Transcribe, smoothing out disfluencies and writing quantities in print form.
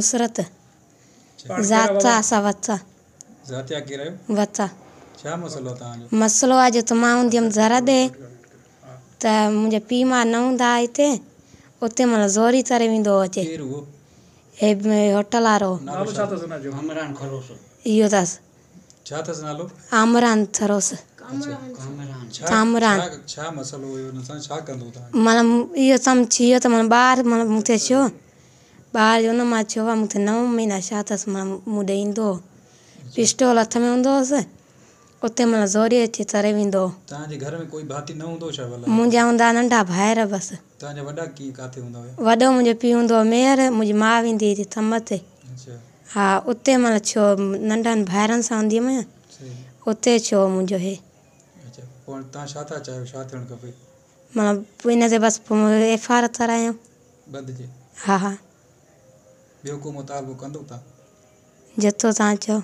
नुसरत ज़ाता असां वचा ज़ातिया केरु आहियो? वचा छा मसलो तव्हांजो? मसलो आहे जो त मां हूंदी हुअमि ज़रा ॾे त मुंहिंजा पीउ मां न हूंदा हिते उते मतलब ज़ोरी तरे वेंदो अचे केरु हुओ? हे होटल वारो नालो छा अथसि हुनजो? कामरान खरोस। इहो अथसि छा अथसि नालो? आमरान थरोस कामरान कामरान छा मसलो हुयो हुन सां? छा कंदो तव्हां? मतलब इहो सम्झी वियो त मतलब ॿार मतलब मूंखे थियो ॿार जो न मां चयो आहे मूंखे 9 महीना छा अथसि मतलब मूं ॾे ईंदो पिस्टोल हथ में हूंदो हुअसि उते मतलब ज़ोरी अची तरे वेंदो। तव्हांजे घर में कोई भाती न हूंदो छा भला? मुंहिंजा हूंदा नंढा भाइर बसि। तव्हांजा वॾा कीअं काथे हूंदा हुया? वॾो मुंहिंजो पीउ हूंदो हुओ मेयर मुंहिंजी माउ वेंदी हुई थम ते। अच्छा हा उते मतलब छो नंढनि भाइरनि सां हूंदी हुअमि सही। उते छो मुंहिंजो हे अच्छा पोइ तव्हां छा था चाहियो? छा थियणु खपे? मतलब इन ते बसि FIR करायूं। बदिजे हा हा ॿियो को मुतालबो कंदो तव्हां? जेतिरो तव्हां चओ।